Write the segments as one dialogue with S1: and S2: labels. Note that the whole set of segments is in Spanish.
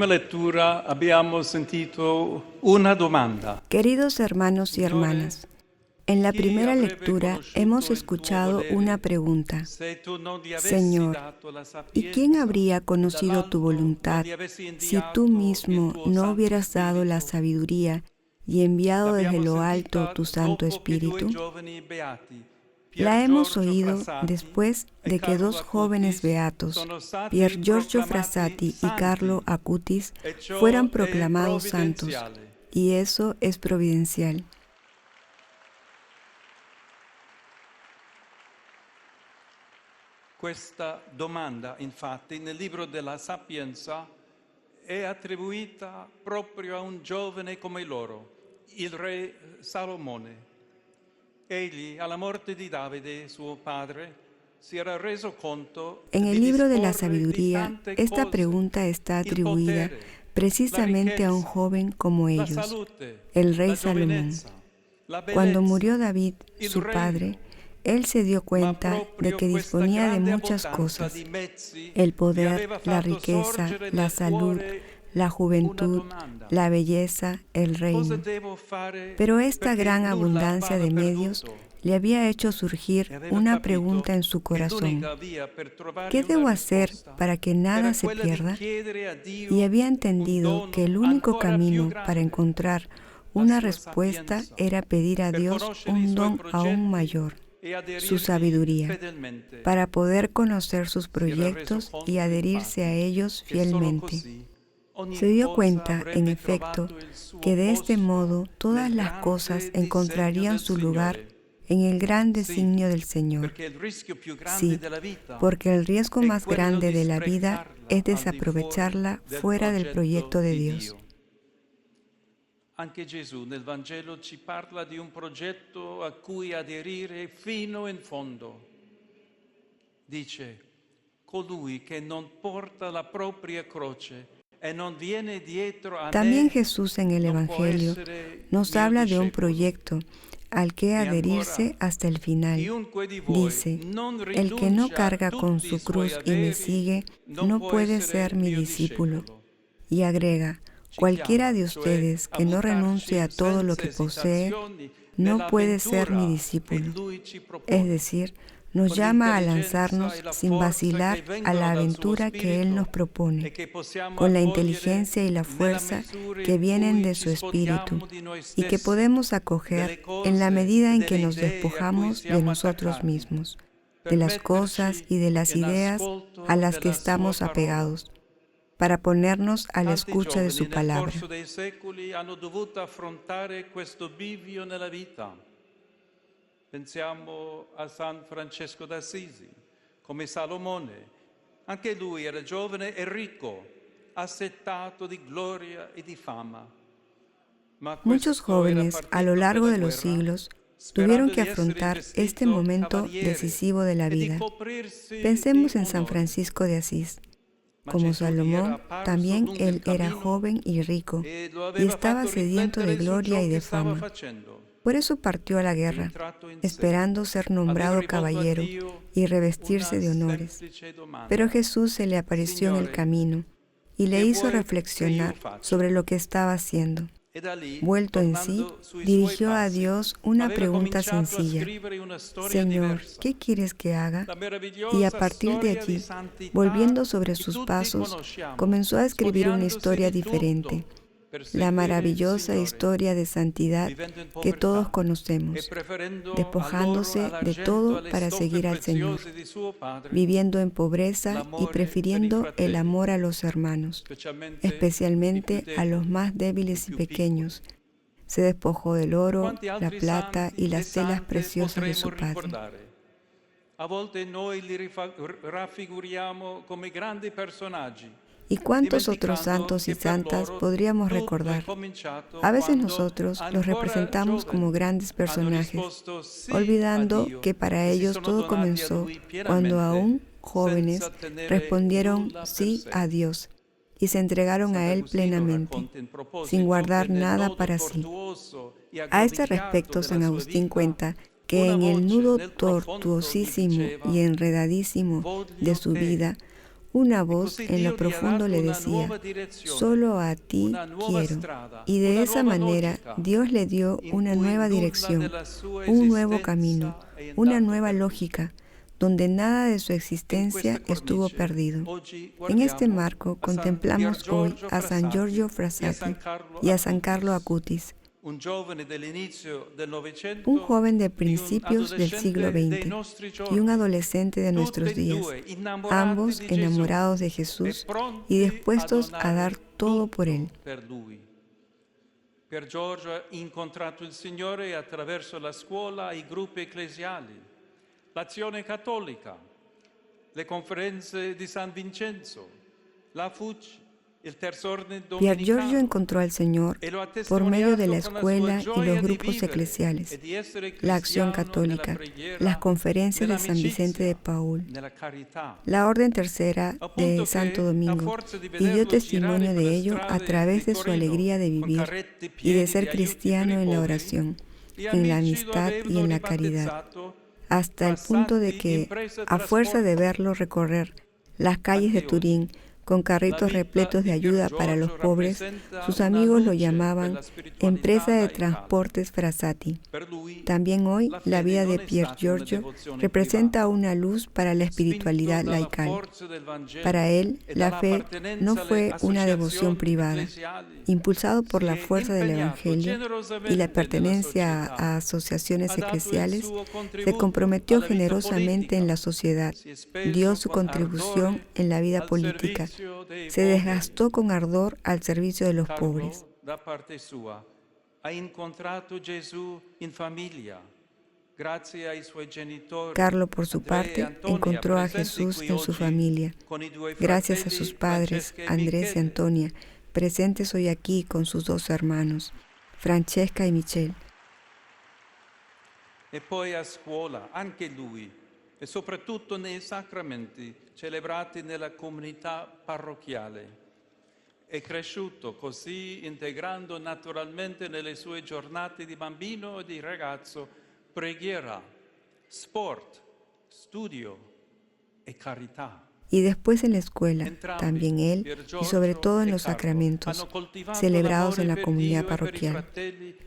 S1: prima lettura abbiamo sentito una domanda.
S2: Queridos hermanos y hermanas, en la primera lectura hemos escuchado una pregunta. Señor, ¿y quién habría conocido tu voluntad si tú mismo no hubieras dado la sabiduría y enviado desde lo alto tu Santo Espíritu? La hemos oído después de que dos jóvenes beatos, Pier Giorgio Frassati y Carlo Acutis, fueran proclamados santos, y eso es providencial.
S1: Questa domanda, infatti, nel libro della Sapienza è attribuita proprio a un giovane come loro, il re Salomone. Egli, alla morte di Davide, suo padre, si era reso conto
S2: En el libro de la sabiduría, esta pregunta está atribuida precisamente a un joven como ellos, el rey Salomón. Cuando murió David, su padre, él se dio cuenta de que disponía de muchas cosas: el poder, la riqueza, la salud, la juventud, la belleza, el reino. Pero esta gran abundancia de medios le había hecho surgir una pregunta en su corazón: ¿qué debo hacer para que nada se pierda? Y había entendido que el único camino para encontrar una respuesta era pedir a Dios un don aún mayor, su sabiduría, para poder conocer sus proyectos y adherirse a ellos fielmente. Se dio cuenta, en efecto, que de este modo todas las cosas encontrarían su lugar en el gran designio del Señor. Sí, porque el riesgo más grande de la vida es desaprovecharla fuera del proyecto de Dios.
S1: Anche Gesù nel Vangelo ci parla di un progetto a cui aderire fino in fondo. Dice: colui che non porta la propria croce e non viene dietro a me.
S2: También Jesús en el Evangelio nos habla de un proyecto al que adherirse hasta el final. Dice: el que no carga con su cruz y me sigue no puede ser mi discípulo. Y agrega: cualquiera de ustedes que no renuncie a todo lo que posee no puede ser mi discípulo. Es decir, nos llama a lanzarnos sin vacilar a la aventura que Él nos propone, con la inteligencia y la fuerza que vienen de su Espíritu y que podemos acoger en la medida en que nos despojamos de nosotros mismos, de las cosas y de las ideas a las que estamos apegados, para ponernos a la escucha de su palabra.
S1: Pensiamo a San Francesco d'Assisi, come Salomone. Anche lui era giovane e ricco, assetato di gloria e di fama.
S2: Muchos jóvenes a lo largo de los siglos tuvieron que afrontar este momento decisivo de la vida. Pensemos en San Francisco de Asís. Como Salomón, también él era joven y rico, y estaba sediento de gloria y de fama. Por eso partió a la guerra, esperando ser nombrado caballero y revestirse de honores. Pero Jesús se le apareció en el camino y le hizo reflexionar sobre lo que estaba haciendo. Vuelto en sí, dirigió a Dios una pregunta sencilla: Señor, ¿qué quieres que haga? Y a partir de allí, volviendo sobre sus pasos, comenzó a escribir una historia diferente, la maravillosa historia de santidad que todos conocemos, despojándose de todo para seguir al Señor, viviendo en pobreza y prefiriendo el amor a los hermanos, especialmente a los más débiles y pequeños. Se despojó del oro, la plata y las telas preciosas de su padre.
S1: A volte noi li raffiguriamo come grandi personaggi.
S2: ¿Y cuántos otros santos y santas podríamos recordar? A veces nosotros los representamos como grandes personajes, olvidando que para ellos todo comenzó cuando aún jóvenes respondieron sí a Dios y se entregaron a Él plenamente, sin guardar nada para sí. A este respecto, San Agustín cuenta que en el nudo tortuosísimo y enredadísimo de su vida, Una voz en lo profundo le decía, solo a ti quiero. Y de esa manera Dios le dio una nueva dirección, un nuevo camino, una nueva lógica, donde nada de su existencia estuvo perdido. En este marco contemplamos hoy a San Giorgio Frassati y a San Carlo Acutis, un joven de principios del siglo XX y un adolescente de nuestros días, ambos enamorados de Jesús y dispuestos a dar todo por Él.
S1: Pier Giorgio ha incontrato il Signore attraverso la scuola e i gruppi ecclesiali, l'azione cattolica, le conferenze di San Vincenzo, la FUCI,
S2: Pier Giorgio encontró al Señor por medio de la escuela y los grupos eclesiales, la acción católica, las conferencias de San Vicente de Paúl, la Orden Tercera de Santo Domingo, y dio testimonio de ello a través de su alegría de vivir y de ser cristiano en la oración, en la amistad y en la caridad, hasta el punto de que, a fuerza de verlo recorrer las calles de Turín, con carritos repletos de ayuda para los pobres, sus amigos lo llamaban empresa de transportes Frassati. También hoy, la vida de Pier Giorgio representa una luz para la espiritualidad laical. Para él, la fe no fue una devoción privada. Impulsado por la fuerza del Evangelio y la pertenencia a asociaciones eclesiales, se comprometió generosamente en la sociedad, dio su contribución en la vida política, se desgastó con ardor al servicio de los pobres. Carlo, por su parte, encontró a Jesús en su familia, gracias a sus padres, Andrés y Antonia, presentes hoy aquí con sus dos hermanos, Francesca y Michel.
S1: E poi a scuola, anche lui, e soprattutto nei sacramenti celebrati nella comunità parrocchiale. È cresciuto così, integrando naturalmente nelle sue giornate di bambino e di ragazzo preghiera, sport, studio e carità.
S2: Y después en la escuela, también él, y sobre todo en los sacramentos, celebrados en la comunidad parroquial.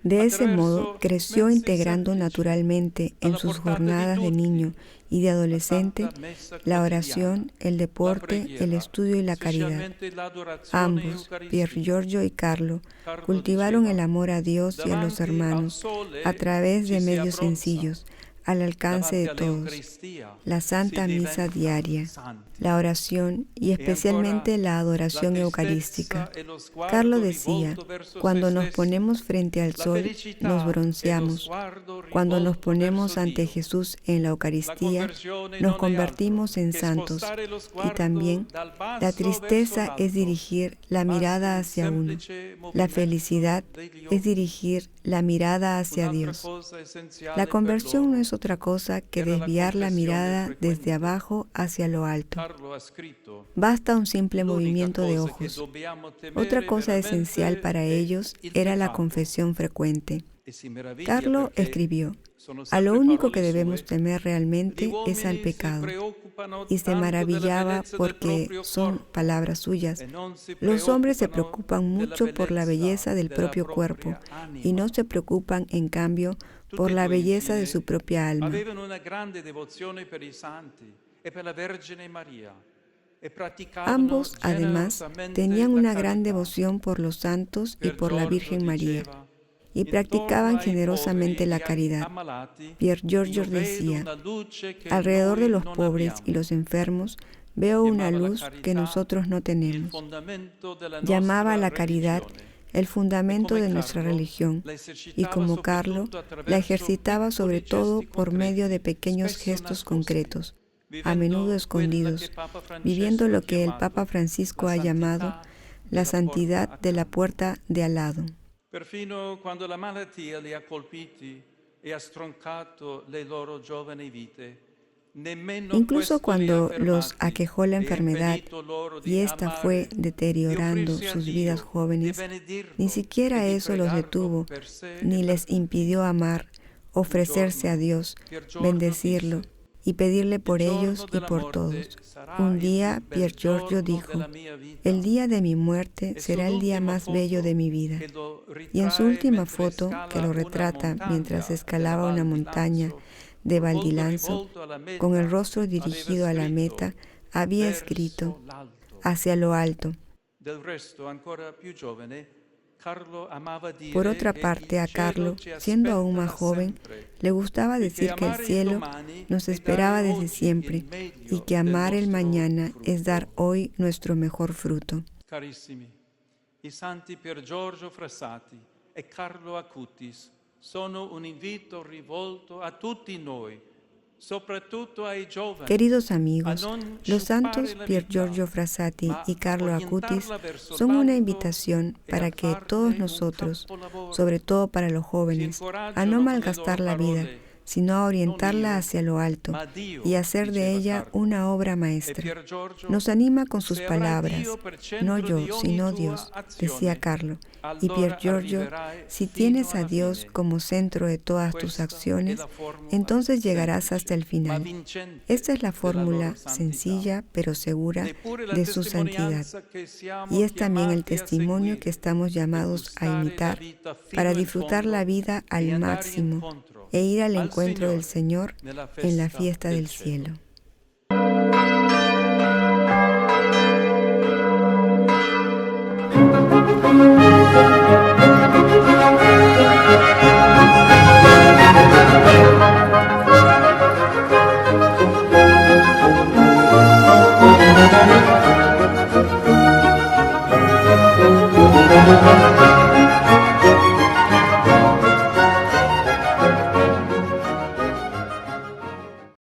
S2: De ese modo, creció integrando naturalmente en sus jornadas de niño y de adolescente la oración, el deporte, el estudio y la caridad. Ambos, Pier Giorgio y Carlo, cultivaron el amor a Dios y a los hermanos a través de medios sencillos, al alcance de todos, la Santa Misa diaria, la oración y especialmente la adoración eucarística. Carlo decía, cuando nos ponemos frente al sol, nos bronceamos. Cuando nos ponemos ante Jesús en la Eucaristía, nos convertimos en santos. Y también, la tristeza es dirigir la mirada hacia uno. La felicidad es dirigir la mirada hacia Dios. La conversión no es otra cosa que desviar la mirada desde abajo hacia lo alto. Basta un simple movimiento de ojos. Otra cosa esencial para ellos era la confesión frecuente. Carlo escribió, a lo único que debemos temer realmente es al pecado. Y se maravillaba porque son palabras suyas. Los hombres se preocupan mucho por la belleza del propio cuerpo y no se preocupan, en cambio, por la belleza de su propia alma. Ambos, además, tenían una gran devoción por los santos y por la Virgen María, y practicaban generosamente la caridad. Pier Giorgio decía, alrededor de los pobres y los enfermos veo una luz que nosotros no tenemos. Llamaba a la caridad el fundamento de nuestra religión, y como Carlo, la ejercitaba sobre todo por medio de pequeños gestos concretos, a menudo escondidos, viviendo lo que el Papa Francisco ha llamado la santidad de la puerta de al lado.
S1: Perfino quando la malattia li ha colpiti e ha stroncato le loro giovani vite,
S2: incluso cuando los aquejó la enfermedad y ésta fue deteriorando sus vidas jóvenes, ni siquiera eso los detuvo, ni les impidió amar, ofrecerse a Dios, bendecirlo y pedirle por ellos y por todos. Un día Pier Giorgio dijo: el día de mi muerte será el día más bello de mi vida. Y en su última foto, que lo retrata mientras escalaba una montaña de Val di Lanzo, con el rostro dirigido a la meta, había escrito: hacia lo alto. Por otra parte, a Carlo, siendo aún más joven, le gustaba decir que el cielo nos esperaba desde siempre y que amar el mañana es dar hoy nuestro mejor fruto.
S1: Carissimi, i santi Pier Giorgio Frassati e Carlo Acutis sono un invito rivolto a tutti noi, soprattutto ai giovani.
S2: Queridos amigos, los santos Pier Giorgio Frassati y Carlo Acutis son una invitación para que todos nosotros, sobre todo para los jóvenes, a no malgastar la vida, sino a orientarla hacia lo alto y hacer de ella una obra maestra. Nos anima con sus palabras: no yo, sino Dios, decía Carlo. Y Pier Giorgio: si tienes a Dios como centro de todas tus acciones, entonces llegarás hasta el final. Esta es la fórmula sencilla pero segura de su santidad. Y es también el testimonio que estamos llamados a imitar para disfrutar la vida al máximo e ir al encuentro del Señor en la fiesta del cielo.